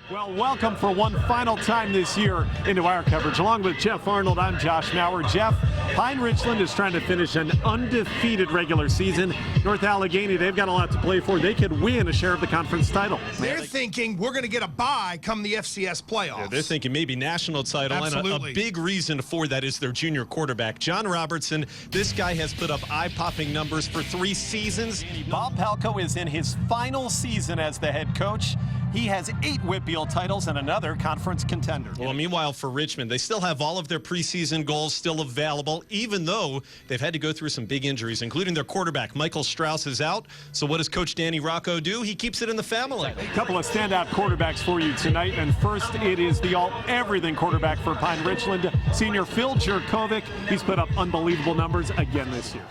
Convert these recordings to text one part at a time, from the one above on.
Well, welcome for one final time this year into our coverage. Along with Jeff Arnold, I'm Josh Maurer. Jeff, Pine Richland is trying to finish an undefeated regular season. North Allegheny, they've got a lot to play for. They could win a share of the conference title. They're thinking we're going to get a bye come the FCS playoffs. Yeah, they're thinking maybe national title. Absolutely. And a big reason for that is their junior quarterback, John Robertson. This guy has put up eye-popping numbers for 3 seasons. Bob Palko is in his final season as the head coach. He has 8 Whitfield titles and another conference contender. Well, meanwhile, for Richmond, they still have all of their preseason goals still available, even though they've had to go through some big injuries, including their quarterback. Michael Strauss is out. So what does Coach Danny Rocco do? He keeps it in the family. A couple of standout quarterbacks for you tonight. And first, it is the all-everything quarterback for Pine Richland, senior Phil Jerkovic. He's put up unbelievable numbers again this year.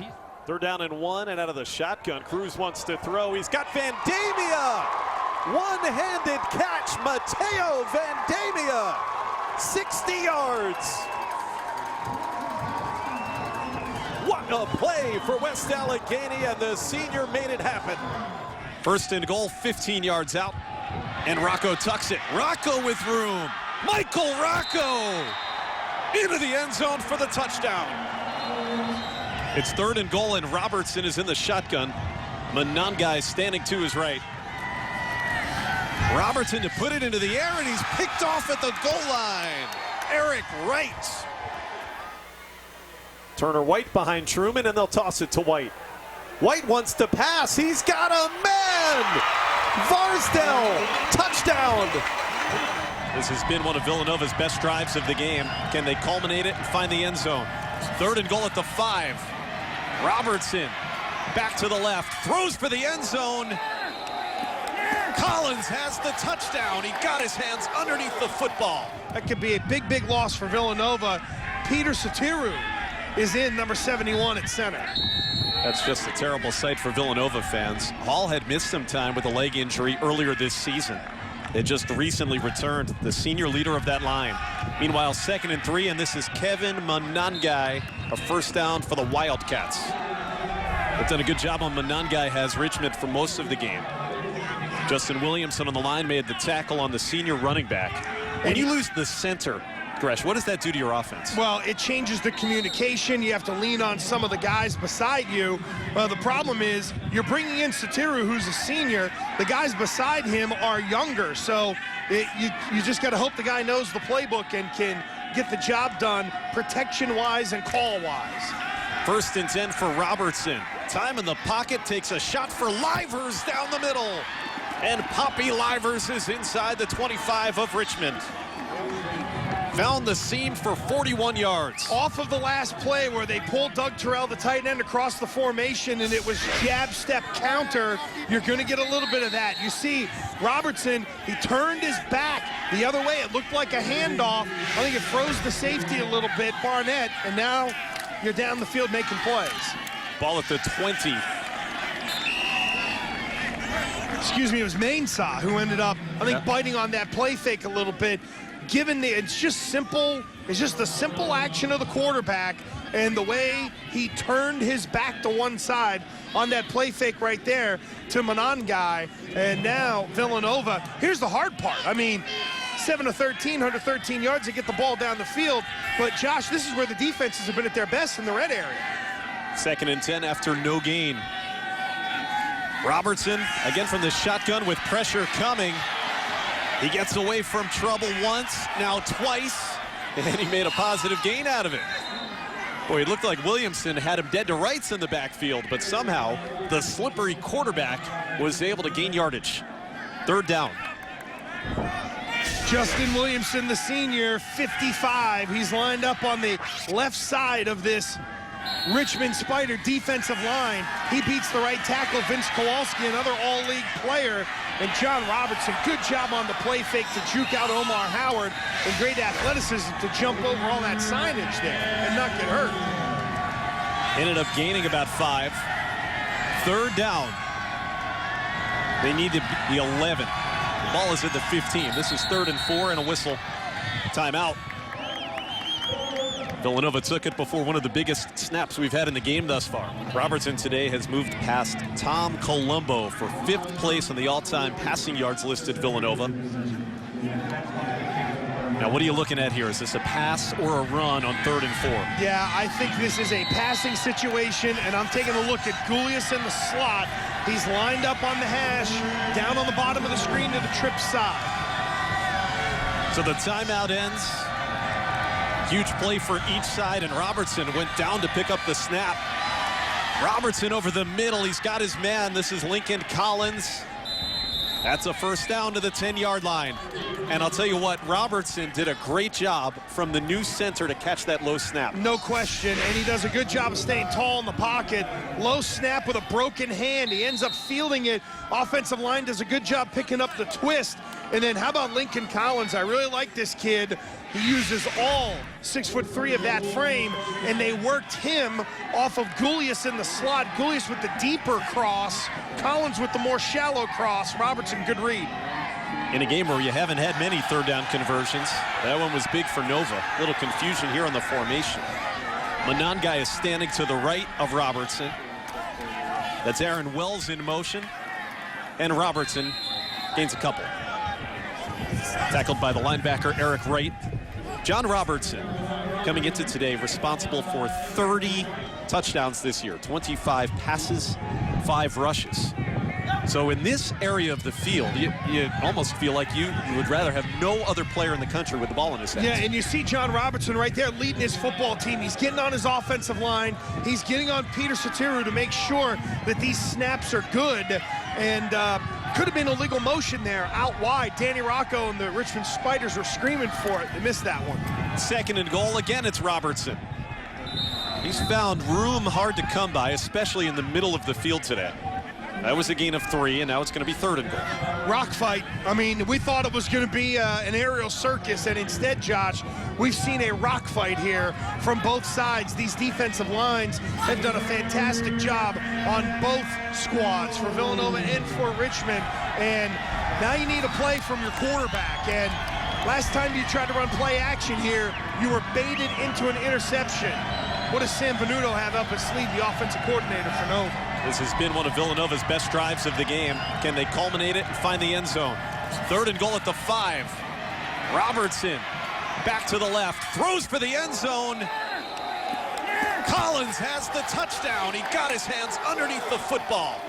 3rd down and 1, and out of the shotgun, Cruz wants to throw. He's got Vandamia. One-handed catch, Mateo Vandamia, 60 yards. What a play for West Allegheny, and the senior made it happen. 1st and goal, 15 yards out, and Rocco tucks it. Rocco with room. Michael Rocco into the end zone for the touchdown. It's 3rd and goal, and Robertson is in the shotgun. Monangai standing to his right. Robertson to put it into the air, and he's picked off at the goal line. Eric Wright. Turner White behind Truman, and they'll toss it to White. White wants to pass. He's got a man. Varsdell, touchdown. This has been one of Villanova's best drives of the game. Can they culminate it and find the end zone? 3rd and goal at the 5. Robertson back to the left, throws for the end zone. Collins has the touchdown. He got his hands underneath the football. That could be a big, big loss for Villanova. Peter Satiru is in number 71 at center. That's just a terrible sight for Villanova fans. Hall had missed some time with a leg injury earlier this season. They just recently returned, the senior leader of that line. Meanwhile, 2nd and 3, and this is Kevin Monangai, a 1st down for the Wildcats. They've done a good job on Monangai, has Richmond for most of the game. Justin Williamson on the line made the tackle on the senior running back. When you lose the center, Gresh, what does that do to your offense? Well, it changes the communication. You have to lean on some of the guys beside you. Well, the problem is you're bringing in Satiru, who's a senior. The guys beside him are younger, so you just got to hope the guy knows the playbook and can get the job done protection-wise and call-wise. 1st and 10 for Robertson. Time in the pocket, takes a shot for Livers down the middle. And Poppy Livers is inside the 25 of Richmond. Found the seam for 41 yards. Off of the last play where they pulled Doug Terrell, the tight end, across the formation, and it was jab, step, counter, you're going to get a little bit of that. You see Robertson, he turned his back the other way. It looked like a handoff. I think it froze the safety a little bit, Barnett, and now you're down the field making plays. Ball at the 20. Excuse me, it was Mainsaw who ended up, I think, biting on that play fake a little bit. Given it's just simple, it's just the simple action of the quarterback and the way he turned his back to one side on that play fake right there to Monangai. And now Villanova, here's the hard part. I mean, 7 of 13, 113 yards to get the ball down the field. But Josh, this is where the defenses have been at their best in the red area. 2nd and 10 after no gain. Robertson, again from the shotgun with pressure coming. He gets away from trouble once, now twice, and he made a positive gain out of it. Boy, it looked like Williamson had him dead to rights in the backfield, but somehow the slippery quarterback was able to gain yardage. 3rd down. Justin Williamson, the senior, 55. He's lined up on the left side of this Richmond Spider defensive line. He beats the right tackle, Vince Kowalski, another all-league player. And John Robertson, good job on the play fake to juke out Omar Howard, and great athleticism to jump over all that signage there and not get hurt. Ended up gaining about 5. 3rd down. They need the 11. The ball is at the 15. This is 3rd and 4 and a whistle. Timeout. Villanova took it before one of the biggest snaps we've had in the game thus far. Robertson today has moved past Tom Colombo for 5th place on the all-time passing yards list at Villanova. Now, what are you looking at here? Is this a pass or a run on 3rd and 4? Yeah, I think this is a passing situation, and I'm taking a look at Gulius in the slot. He's lined up on the hash, down on the bottom of the screen to the trip side. So the timeout ends. Huge play for each side, and Robertson went down to pick up the snap. Robertson over the middle. He's got his man. This is Lincoln Collins. That's a first down to the 10-yard line. And I'll tell you what, Robertson did a great job from the new center to catch that low snap. No question, and he does a good job of staying tall in the pocket. Low snap with a broken hand. He ends up fielding it. Offensive line does a good job picking up the twist. And then how about Lincoln Collins? I really like this kid. He uses all 6'3" of that frame, and they worked him off of Gulius in the slot. Gulius with the deeper cross, Collins with the more shallow cross. Robertson, good read. In a game where you haven't had many 3rd down conversions, that one was big for Nova. A little confusion here on the formation. Monangai is standing to the right of Robertson. That's Aaron Wells in motion, and Robertson gains a couple. Tackled by the linebacker, Eric Wright. John Robertson, coming into today, responsible for 30 touchdowns this year, 25 passes, 5 rushes. So in this area of the field, you almost feel like you would rather have no other player in the country with the ball in his hands. Yeah, and you see John Robertson right there leading his football team. He's getting on his offensive line. He's getting on Peter Satiru to make sure that these snaps are good. And could have been illegal motion there out wide. Danny Rocco and the Richmond Spiders were screaming for it. They missed that one. 2nd and goal. Again, it's Robertson. He's found room hard to come by, especially in the middle of the field today. That was a gain of 3, and now it's going to be 3rd and goal. Rock fight. I mean, we thought it was going to be an aerial circus, and instead, Josh, we've seen a rock fight here from both sides. These defensive lines have done a fantastic job on both squads, for Villanova and for Richmond. And now you need a play from your quarterback. And last time you tried to run play action here, you were baited into an interception. What does Sam Venuto have up his sleeve, the offensive coordinator for Nova? This has been one of Villanova's best drives of the game. Can they culminate it and find the end zone? 3rd and goal at the 5. Robertson back to the left, throws for the end zone. Collins has the touchdown. He got his hands underneath the football.